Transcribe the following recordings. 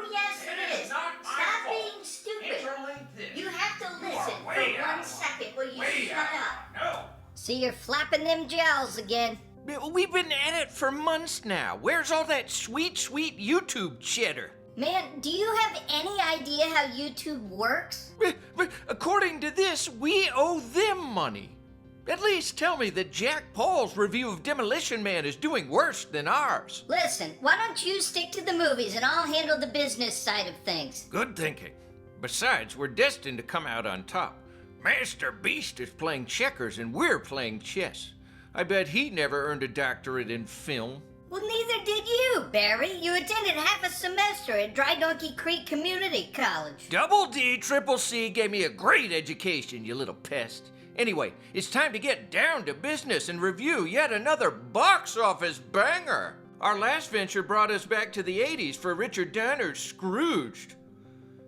Oh, yes, it is. Stop being stupid. You have to listen for 1 second. Will you shut up? No. See, you're flapping them jowls again. We've been at it for months now. Where's all that sweet, sweet YouTube cheddar? Man, do you have any idea how YouTube works? But according to this, we owe them money. At least tell me that Jack Paul's review of Demolition Man is doing worse than ours. Listen, why don't you stick to the movies and I'll handle the business side of things? Good thinking. Besides, we're destined to come out on top. Master Beast is playing checkers and we're playing chess. I bet he never earned a doctorate in film. Well, neither did you, Barry. You attended half a semester at Dry Donkey Creek Community College. Double D, Triple C gave me a great education, you little pest. Anyway, it's time to get down to business and review yet another box office banger. Our last venture brought us back to the 80s for Richard Donner's Scrooged.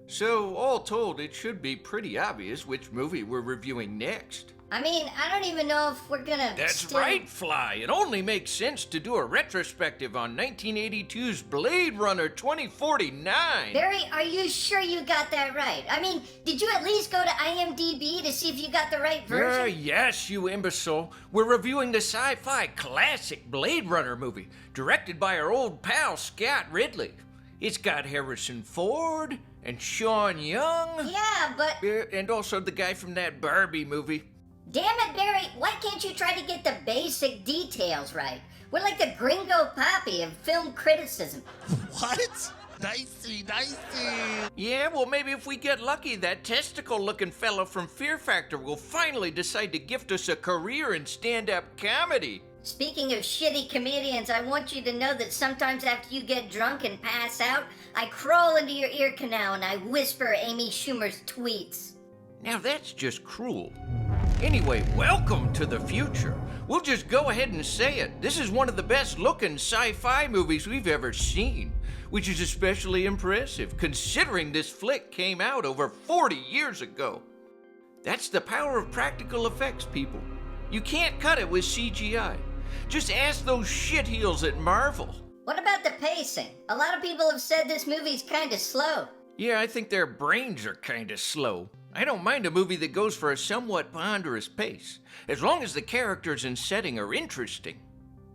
So, all told, it should be pretty obvious which movie we're reviewing next. I mean, I don't even know if we're gonna That's right, Fly. It only makes sense to do a retrospective on 1982's Blade Runner 2049. Barry, are you sure you got that right? I mean, did you at least go to IMDb to see if you got the right version? Yes, you imbecile. We're reviewing the sci-fi classic Blade Runner movie, directed by our old pal Scott Ridley. It's got Harrison Ford and Sean Young. Yeah, but... And also the guy from that Barbie movie. Damn it, Barry, why can't you try to get the basic details right? We're like the Gringo Poppy of film criticism. What? Nicey. Yeah, well, maybe if we get lucky, that testicle-looking fellow from Fear Factor will finally decide to gift us a career in stand-up comedy. Speaking of shitty comedians, I want you to know that sometimes after you get drunk and pass out, I crawl into your ear canal and I whisper Amy Schumer's tweets. Now that's just cruel. Anyway, welcome to the future. We'll just go ahead and say it. This is one of the best looking sci-fi movies we've ever seen, which is especially impressive considering this flick came out over 40 years ago. That's the power of practical effects, people. You can't cut it with CGI. Just ask those shitheels at Marvel. What about the pacing? A lot of people have said this movie's kinda slow. Yeah, I think their brains are kinda slow. I don't mind a movie that goes for a somewhat ponderous pace, as long as the characters and setting are interesting.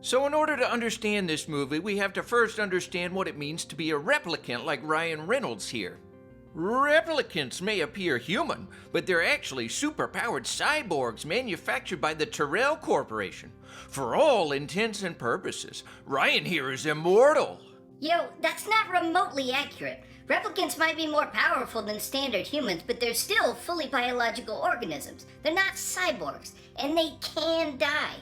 So in order to understand this movie, we have to first understand what it means to be a replicant like Ryan Reynolds here. Replicants may appear human, but they're actually superpowered cyborgs manufactured by the Tyrell Corporation. For all intents and purposes, Ryan here is immortal. Yo, that's not remotely accurate. Replicants might be more powerful than standard humans, but they're still fully biological organisms. They're not cyborgs, and they can die.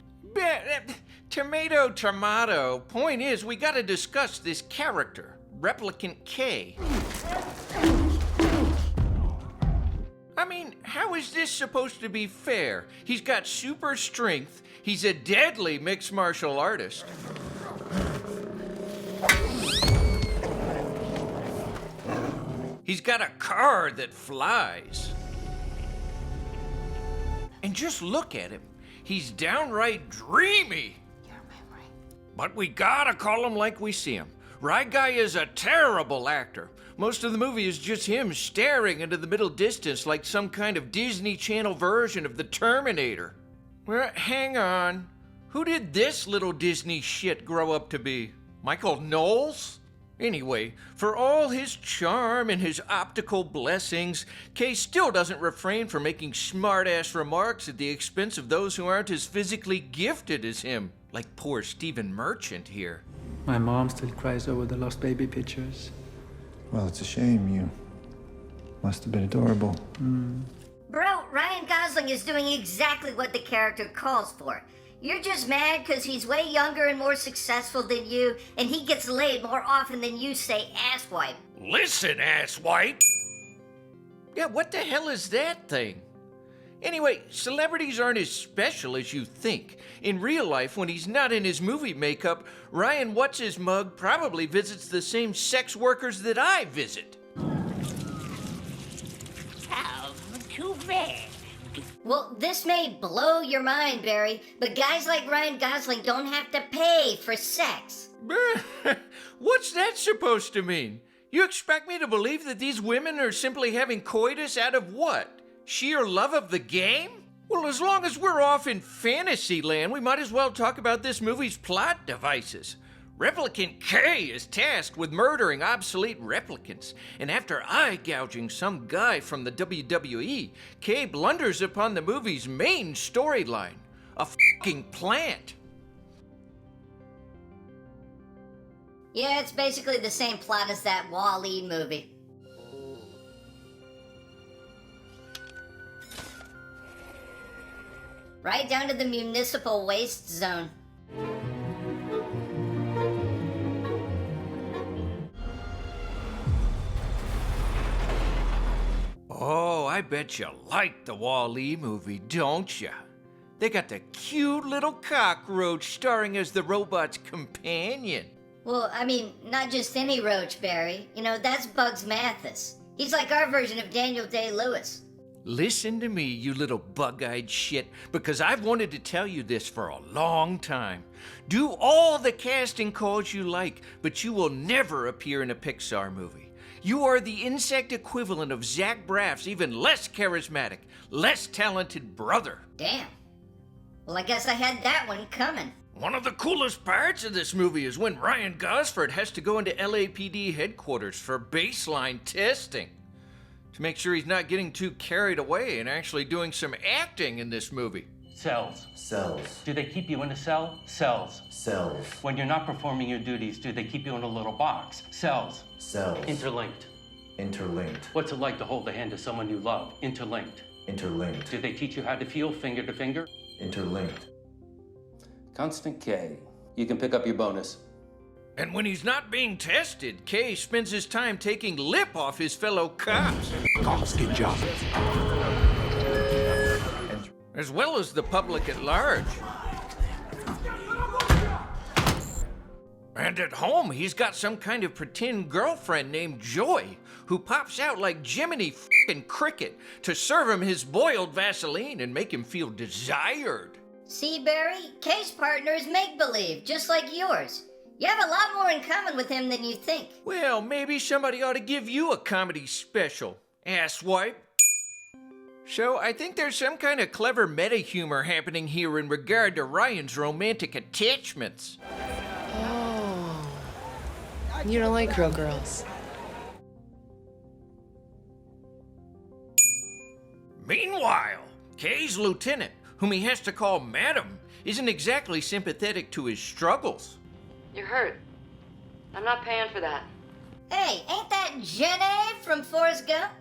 Tomato. Point is, we gotta discuss this character, Replicant K. I mean, how is this supposed to be fair? He's got super strength, he's a deadly mixed martial artist. He's got a car that flies. And just look at him. He's downright dreamy. But we gotta call him like we see him. Right Guy is a terrible actor. Most of the movie is just him staring into the middle distance like some kind of Disney Channel version of the Terminator. Well, hang on. Who did this little Disney shit grow up to be? Michael Knowles? Anyway, for all his charm and his optical blessings, Kay still doesn't refrain from making smart-ass remarks at the expense of those who aren't as physically gifted as him, like poor Stephen Merchant here. My mom still cries over the lost baby pictures. Well, it's a shame. You must have been adorable. Bro, Ryan Gosling is doing exactly what the character calls for. You're just mad because he's way younger and more successful than you, and he gets laid more often than you say asswipe. Listen, asswipe! Yeah, what the hell is that thing? Anyway, celebrities aren't as special as you think. In real life, when he's not in his movie makeup, Ryan What's-His-Mug probably visits the same sex workers that I visit. Too bad. Well, this may blow your mind, Barry, but guys like Ryan Gosling don't have to pay for sex. What's that supposed to mean? You expect me to believe that these women are simply having coitus out of what? Sheer love of the game? Well, as long as we're off in fantasy land, we might as well talk about this movie's plot devices. Replicant K is tasked with murdering obsolete replicants, and after eye-gouging some guy from the WWE, K blunders upon the movie's main storyline, a fucking plant. Yeah, it's basically the same plot as that Wall-E movie. Right down to the municipal waste zone. Oh, I bet you like the Wall-E movie, don't ya? They got the cute little cockroach starring as the robot's companion. Well, I mean, not just any roach, Barry. You know, that's Bugs Mathis. He's like our version of Daniel Day-Lewis. Listen to me, you little bug-eyed shit, because I've wanted to tell you this for a long time. Do all the casting calls you like, but you will never appear in a Pixar movie. You are the insect equivalent of Zach Braff's even less charismatic, less talented brother. Damn. Well, I guess I had that one coming. One of the coolest parts of this movie is when Ryan Gosling has to go into LAPD headquarters for baseline testing to make sure he's not getting too carried away and actually doing some acting in this movie. Cells. Cells. Do they keep you in a cell? Cells. Cells. When you're not performing your duties, do they keep you in a little box? Cells. Cells. Interlinked. Interlinked. What's it like to hold the hand of someone you love? Interlinked. Interlinked. Do they teach you how to feel finger to finger? Interlinked. Constant K. You can pick up your bonus. And when he's not being tested, Kay spends his time taking lip off his fellow cops. Cops, good job. As well as the public at large. And at home, he's got some kind of pretend girlfriend named Joy, who pops out like Jiminy f***ing Cricket to serve him his boiled Vaseline and make him feel desired. See, Barry? Kay's partner is make-believe, just like yours. You have a lot more in common with him than you think. Well, maybe somebody ought to give you a comedy special, asswipe. So, I think there's some kind of clever meta-humor happening here in regard to Ryan's romantic attachments. Oh. You don't like real girls. Meanwhile, Kay's lieutenant, whom he has to call Madam, isn't exactly sympathetic to his struggles. You're hurt. I'm not paying for that. Hey, ain't that Jenny from Forrest Gump?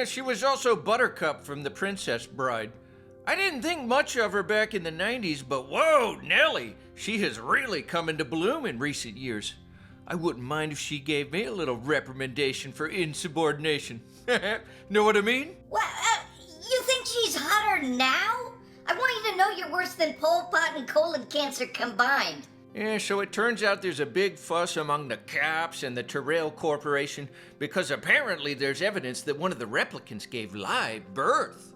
She was also Buttercup from The Princess Bride. I didn't think much of her back in the 90s, but whoa, Nellie, she has really come into bloom in recent years. I wouldn't mind if she gave me a little reprimandation for insubordination. Know what I mean? What? You think she's hotter now? I want you to know you're worse than Pol Pot and colon cancer combined. Yeah, so it turns out there's a big fuss among the cops and the Terrell Corporation because apparently there's evidence that one of the replicants gave live birth.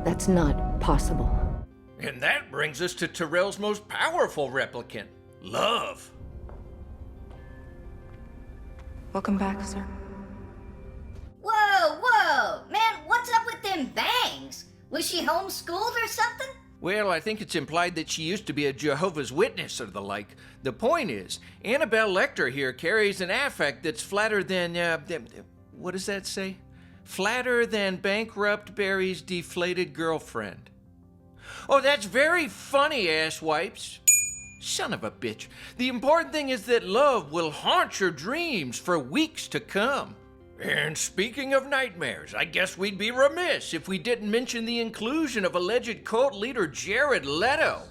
That's not possible. And that brings us to Terrell's most powerful replicant, Love. Welcome back, sir. Whoa! Man, what's up with them bangs? Was she homeschooled or something? Well, I think it's implied that she used to be a Jehovah's Witness or the like. The point is, Annabelle Lecter here carries an affect that's flatter than, what does that say? Flatter than Bankrupt Barry's deflated girlfriend. Oh, that's very funny, asswipes. Son of a bitch. The important thing is that love will haunt your dreams for weeks to come. And speaking of nightmares, I guess we'd be remiss if we didn't mention the inclusion of alleged cult leader Jared Leto,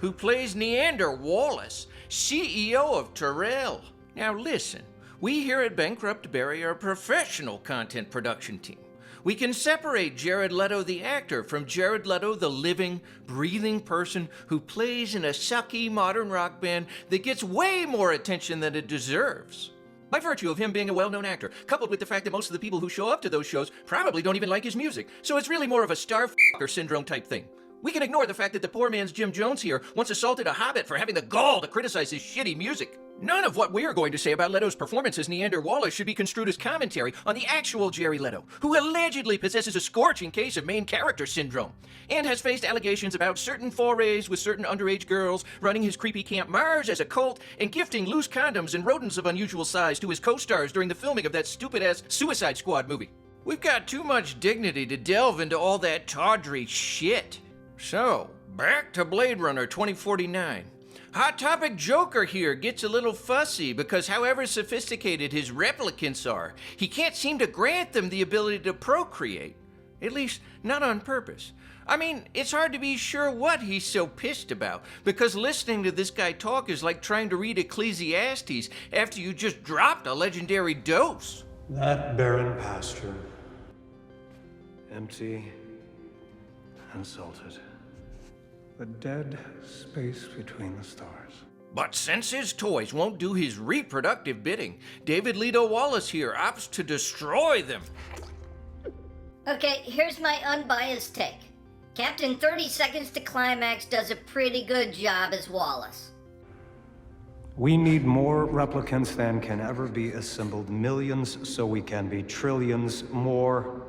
who plays Neander Wallace, CEO of Terrell. Now listen, we here at Bankrupt Barry are a professional content production team. We can separate Jared Leto the actor from Jared Leto the living, breathing person who plays in a sucky modern rock band that gets way more attention than it deserves. By virtue of him being a well-known actor, coupled with the fact that most of the people who show up to those shows probably don't even like his music, so it's really more of a star f***er syndrome type thing. We can ignore the fact that the poor man's Jim Jones here once assaulted a hobbit for having the gall to criticize his shitty music. None of what we are going to say about Leto's performance as Neander Wallace should be construed as commentary on the actual Jared Leto, who allegedly possesses a scorching case of main character syndrome, and has faced allegations about certain forays with certain underage girls, running his creepy Camp Mars as a cult, and gifting loose condoms and rodents of unusual size to his co-stars during the filming of that stupid-ass Suicide Squad movie. We've got too much dignity to delve into all that tawdry shit. So, back to Blade Runner 2049. Hot Topic Joker here gets a little fussy because however sophisticated his replicants are, he can't seem to grant them the ability to procreate. At least, not on purpose. I mean, it's hard to be sure what he's so pissed about, because listening to this guy talk is like trying to read Ecclesiastes after you just dropped a legendary dose. That barren pasture, empty and salted. The dead space between the stars. But since his toys won't do his reproductive bidding, David Leto Wallace here opts to destroy them. Okay, here's my unbiased take. Captain 30 Seconds to Climax does a pretty good job as Wallace. We need more replicants than can ever be assembled. Millions, so we can be trillions more.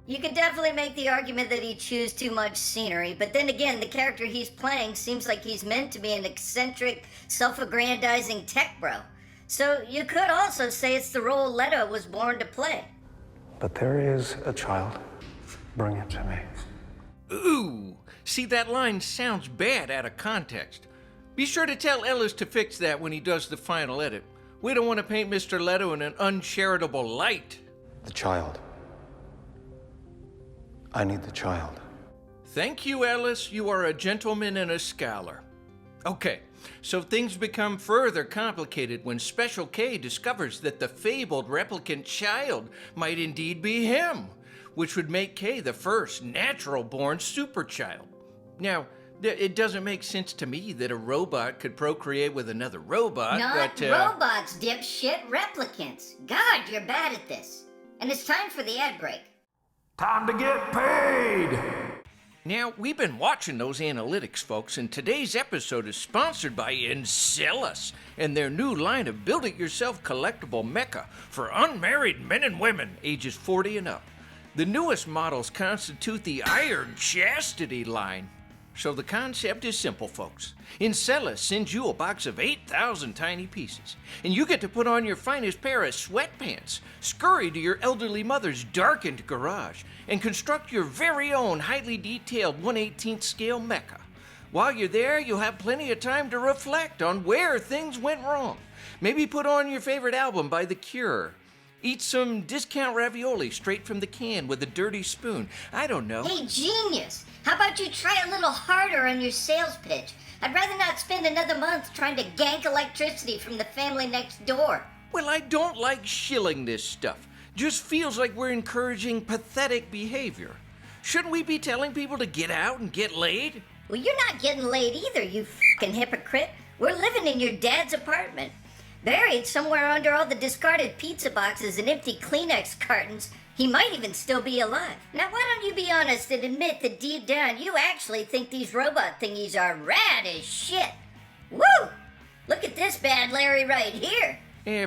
You could definitely make the argument that he chews too much scenery, but then again, the character he's playing seems like he's meant to be an eccentric, self-aggrandizing tech bro. So you could also say it's the role Leto was born to play. But there is a child. Bring it to me. Ooh, see, that line sounds bad out of context. Be sure to tell Ellis to fix that when he does the final edit. We don't want to paint Mr. Leto in an uncharitable light. The child. I need the child. Thank you, Ellis. You are a gentleman and a scholar. Okay, so things become further complicated when Special K discovers that the fabled replicant child might indeed be him, which would make K the first natural-born superchild. Now, it doesn't make sense to me that a robot could procreate with another robot, Not robots, dipshit, replicants. God, you're bad at this. And it's time for the ad break. Time to get paid! Now, we've been watching those analytics, folks, and today's episode is sponsored by INCELLUS and their new line of build-it-yourself collectible mecha for unmarried men and women ages 40 and up. The newest models constitute the Iron Chastity line. So the concept is simple, folks. INCELLUS sends you a box of 8,000 tiny pieces, and you get to put on your finest pair of sweatpants, scurry to your elderly mother's darkened garage, and construct your very own highly detailed 1/18 scale mecha. While you're there, you'll have plenty of time to reflect on where things went wrong. Maybe put on your favorite album by The Cure. Eat some discount ravioli straight from the can with a dirty spoon. I don't know. Hey, genius! How about you try a little harder on your sales pitch? I'd rather not spend another month trying to gank electricity from the family next door. Well, I don't like shilling this stuff. Just feels like we're encouraging pathetic behavior. Shouldn't we be telling people to get out and get laid? Well, you're not getting laid either, you f***ing hypocrite. We're living in your dad's apartment. Buried somewhere under all the discarded pizza boxes and empty Kleenex cartons, he might even still be alive. Now, why don't you be honest and admit that deep down you actually think these robot thingies are rad as shit? Woo! Look at this bad Larry right here.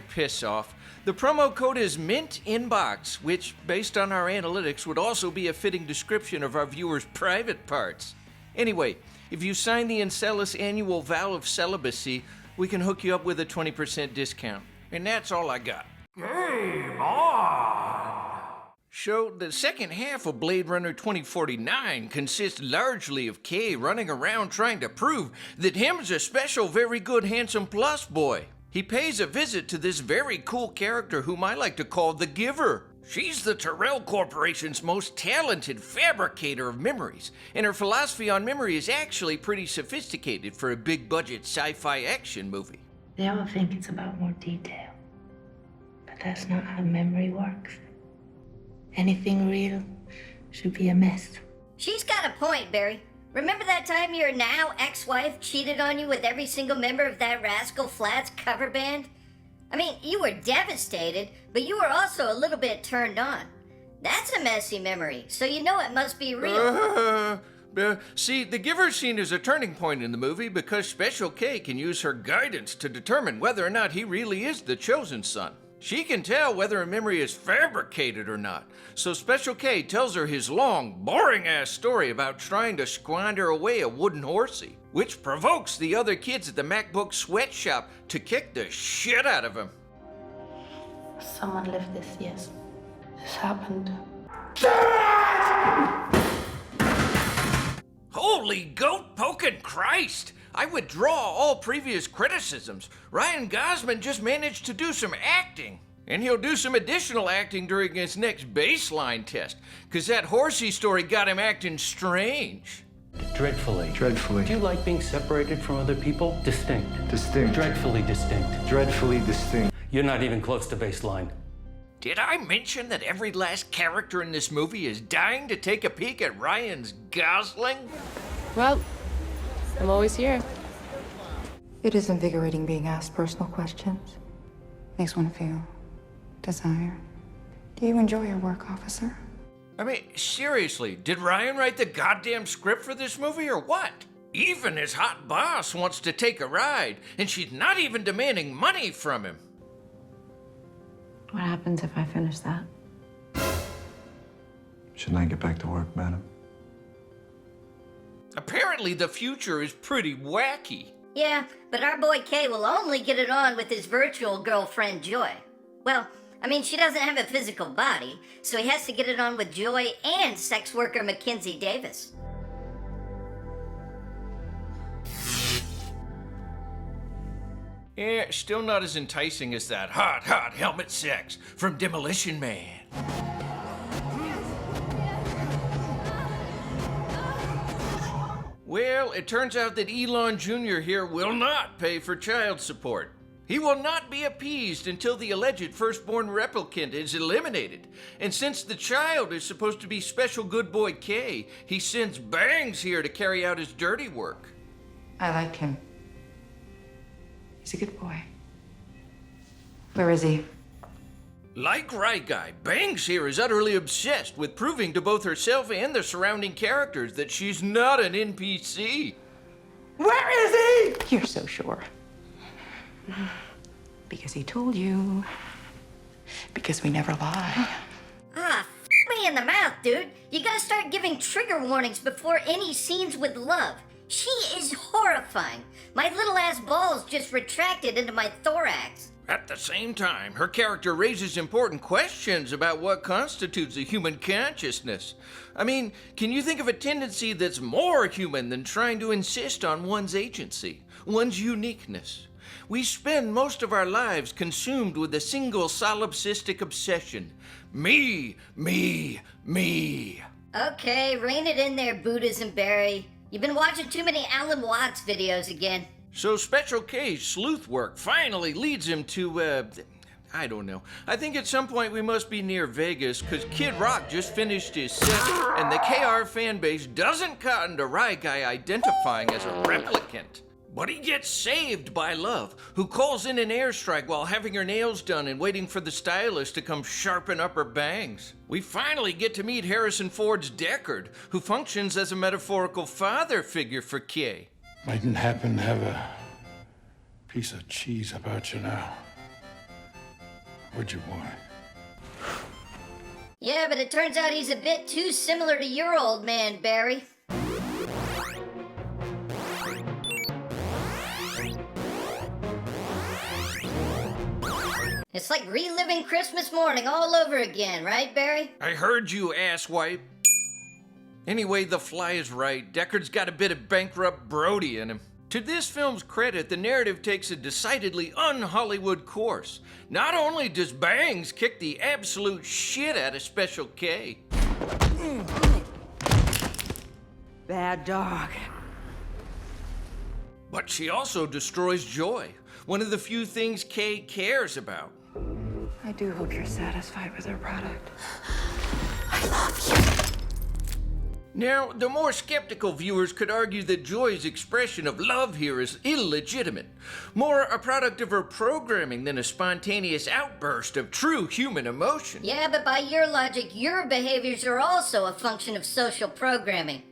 Piss off. The promo code is MINTINBOX, which, based on our analytics, would also be a fitting description of our viewers' private parts. Anyway, if you sign the INCELLUS annual vow of celibacy, we can hook you up with a 20% discount. And that's all I got. Game on! So, the second half of Blade Runner 2049 consists largely of K running around trying to prove that him's a special, very good, handsome plus boy. He pays a visit to this very cool character whom I like to call the Giver. She's the Tyrell Corporation's most talented fabricator of memories, and her philosophy on memory is actually pretty sophisticated for a big-budget sci-fi action movie. They all think it's about more detail, but that's not how memory works. Anything real should be a mess. She's got a point, Barry. Remember that time your now ex-wife cheated on you with every single member of that Rascal Flatts cover band? I mean, you were devastated, but you were also a little bit turned on. That's a messy memory, so you know it must be real. See, the giver scene is a turning point in the movie because Special K can use her guidance to determine whether or not he really is the chosen son. She can tell whether a memory is fabricated or not. So Special K tells her his long, boring-ass story about trying to squander away a wooden horsey, which provokes the other kids at the MacBook sweatshop to kick the shit out of him. Someone lived this, yes. This happened. Holy goat-poking Christ! I withdraw all previous criticisms. Ryan Gosling just managed to do some acting. And he'll do some additional acting during his next baseline test, because that horsey story got him acting strange. Dreadfully. Dreadfully. Do you like being separated from other people? Distinct. Distinct. Dreadfully distinct. Dreadfully distinct. You're not even close to baseline. Did I mention that every last character in this movie is dying to take a peek at Ryan's Gosling? Well, I'm always here. It is invigorating being asked personal questions. Makes one feel desire. Do you enjoy your work, officer? I mean, seriously, did Ryan write the goddamn script for this movie or what? Even his hot boss wants to take a ride, and she's not even demanding money from him. What happens if I finish that? Shouldn't I get back to work, madam? Apparently the future is pretty wacky. Yeah, but our boy Kay will only get it on with his virtual girlfriend, Joy. Well, I mean, she doesn't have a physical body, so he has to get it on with Joy and sex worker Mackenzie Davis. Yeah, still not as enticing as that hot helmet sex from Demolition Man. Well, it turns out that Elon Jr. here will not pay for child support. He will not be appeased until the alleged firstborn replicant is eliminated. And since the child is supposed to be Special Good Boy K, he sends Bangs here to carry out his dirty work. I like him. He's a good boy. Where is he? Like Right Guy, Bangs here is utterly obsessed with proving to both herself and the surrounding characters that she's not an NPC. Where is he? You're so sure. Because he told you. Because we never lie. Me in the mouth, dude. You gotta start giving trigger warnings before any scenes with love. She is horrifying. My little ass balls just retracted into my thorax. At the same time, her character raises important questions about what constitutes a human consciousness. I mean, can you think of a tendency that's more human than trying to insist on one's agency, one's uniqueness? We spend most of our lives consumed with a single solipsistic obsession. Me, me, me. Okay, rein it in there, Buddhism Barry. You've been watching too many Alan Watts videos again. So Special K's sleuth work finally leads him to, I don't know. I think at some point we must be near Vegas, because Kid Rock just finished his set, and the KR fanbase doesn't cotton to Right Guy identifying as a replicant. But he gets saved by Love, who calls in an airstrike while having her nails done and waiting for the stylist to come sharpen up her bangs. We finally get to meet Harrison Ford's Deckard, who functions as a metaphorical father figure for Kay. Mightn't happen to have a piece of cheese about you now, would you, boy? Yeah, but it turns out he's a bit too similar to your old man, Barry. It's like reliving Christmas morning all over again, right, Barry? I heard you, asswipe. Anyway, the fly is right. Deckard's got a bit of bankrupt Brody in him. To this film's credit, the narrative takes a decidedly un-Hollywood course. Not only does Bangs kick the absolute shit out of Special K. Bad dog. But she also destroys Joy, one of the few things Kay cares about. I do hope you're satisfied with our product. I love you. Now, the more skeptical viewers could argue that Joy's expression of love here is illegitimate, more a product of her programming than a spontaneous outburst of true human emotion. Yeah, but by your logic, your behaviors are also a function of social programming.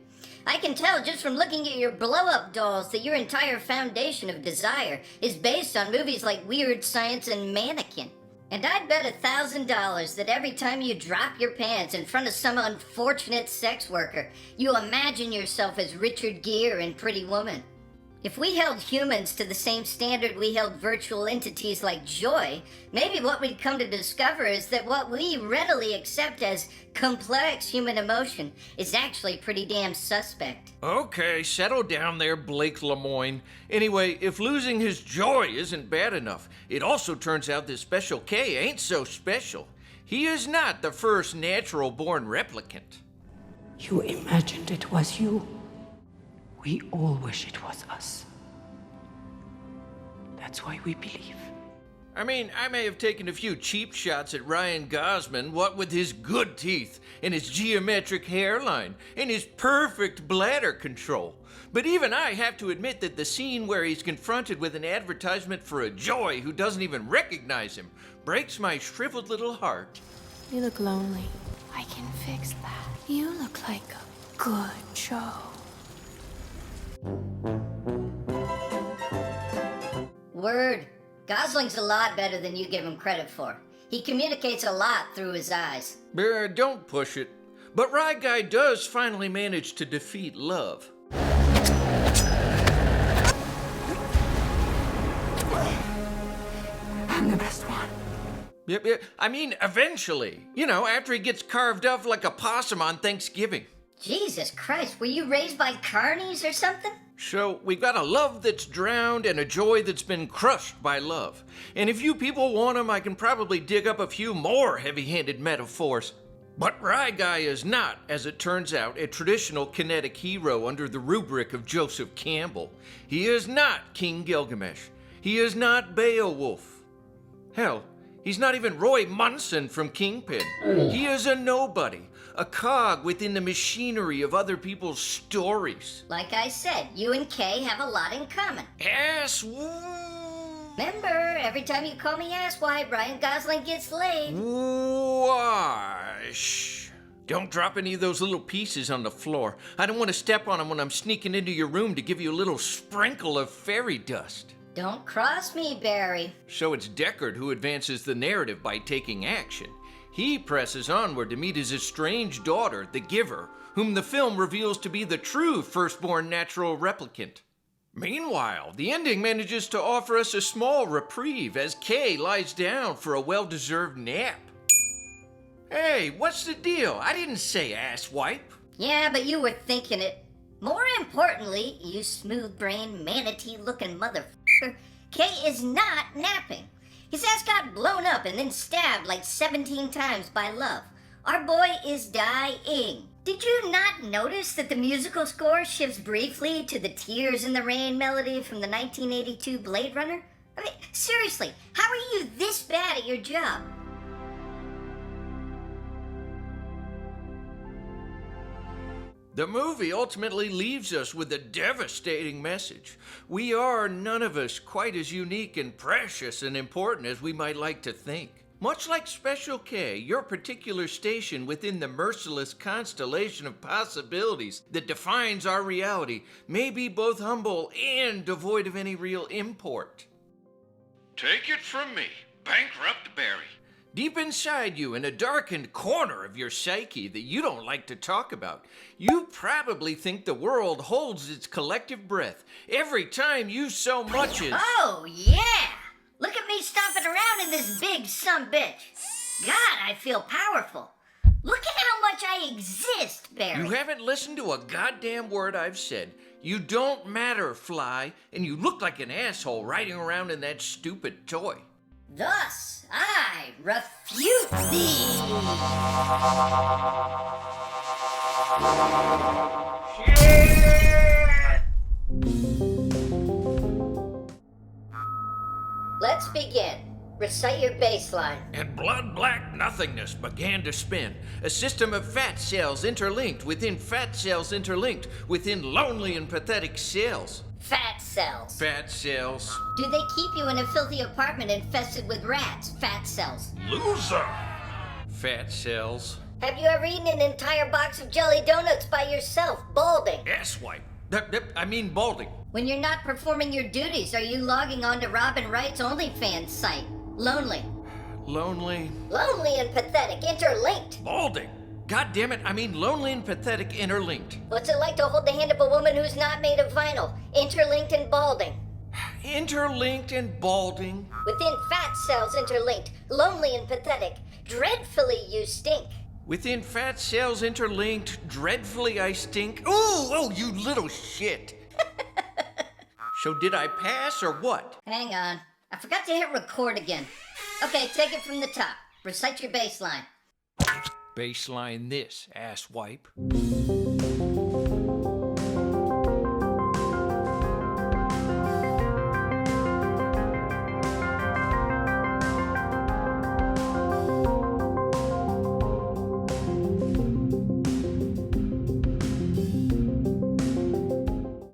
I can tell just from looking at your blow-up dolls that your entire foundation of desire is based on movies like Weird Science and Mannequin. And I'd bet $1,000 that every time you drop your pants in front of some unfortunate sex worker, you imagine yourself as Richard Gere in Pretty Woman. If we held humans to the same standard we held virtual entities like joy, maybe what we'd come to discover is that what we readily accept as complex human emotion is actually pretty damn suspect. Okay, settle down there, Blake Lemoyne. Anyway, if losing his joy isn't bad enough, it also turns out that Special K ain't so special. He is not the first natural-born replicant. You imagined it was you. We all wish it was us. That's why we believe. I mean, I may have taken a few cheap shots at Ryan Gosling, what with his good teeth, and his geometric hairline, and his perfect bladder control. But even I have to admit that the scene where he's confronted with an advertisement for a joy who doesn't even recognize him breaks my shriveled little heart. You look lonely. I can fix that. You look like a good Joe. Word. Gosling's a lot better than you give him credit for. He communicates a lot through his eyes. Don't push it. But Rye Guy does finally manage to defeat love. I'm the best one. Yep. I mean, eventually. You know, after he gets carved up like a possum on Thanksgiving. Jesus Christ, were you raised by carnies or something? So, we've got a love that's drowned and a joy that's been crushed by love. And if you people want them, I can probably dig up a few more heavy-handed metaphors. But Rye Guy is not, as it turns out, a traditional kinetic hero under the rubric of Joseph Campbell. He is not King Gilgamesh. He is not Beowulf. Hell, he's not even Roy Munson from Kingpin. He is a nobody. A cog within the machinery of other people's stories. Like I said, you and Kay have a lot in common. Remember, every time you call me asswipe, Ryan Gosling gets laid. Shh. Don't drop any of those little pieces on the floor. I don't want to step on them when I'm sneaking into your room to give you a little sprinkle of fairy dust. Don't cross me, Barry. So it's Deckard who advances the narrative by taking action. He presses onward to meet his estranged daughter, the Giver, whom the film reveals to be the true firstborn natural replicant. Meanwhile, the ending manages to offer us a small reprieve as Kay lies down for a well-deserved nap. Hey, what's the deal? I didn't say asswipe. Yeah, but you were thinking it. More importantly, you smooth-brained, manatee-looking motherfucker, Kay is not napping. His ass got blown up and then stabbed like 17 times by love. Our boy is dying. Did you not notice that the musical score shifts briefly to the Tears in the Rain melody from the 1982 Blade Runner? I mean, seriously, how are you this bad at your job? The movie ultimately leaves us with a devastating message. We are, none of us, quite as unique and precious and important as we might like to think. Much like Special K, your particular station within the merciless constellation of possibilities that defines our reality may be both humble and devoid of any real import. Take it from me, Bankrupt Barry. Deep inside you, in a darkened corner of your psyche that you don't like to talk about, you probably think the world holds its collective breath every time you so much as... Oh, yeah! Look at me stomping around in this big sumbitch. God, I feel powerful. Look at how much I exist, Barry. You haven't listened to a goddamn word I've said. You don't matter, Fly, and you look like an asshole riding around in that stupid toy. Thus, I refute thee. Let's begin. Recite your baseline. And blood-black nothingness began to spin. A system of fat cells interlinked within fat cells interlinked within lonely and pathetic cells. Fat cells. Fat cells. Do they keep you in a filthy apartment infested with rats? Fat cells. Loser! Fat cells. Have you ever eaten an entire box of jelly donuts by yourself, balding? Asswipe. I mean balding. When you're not performing your duties, are you logging on to Robin Wright's OnlyFans site? Lonely. Lonely. Lonely and pathetic, interlinked. Balding. God damn it, I mean lonely and pathetic interlinked. What's it like to hold the hand of a woman who's not made of vinyl? Interlinked and balding. Interlinked and balding. Within fat cells interlinked, lonely and pathetic. Dreadfully you stink. Within fat cells interlinked, dreadfully I stink. Ooh, oh, you little shit. So did I pass or what? Hang on. I forgot to hit record again. Okay, take it from the top. Recite your baseline. Baseline this, asswipe.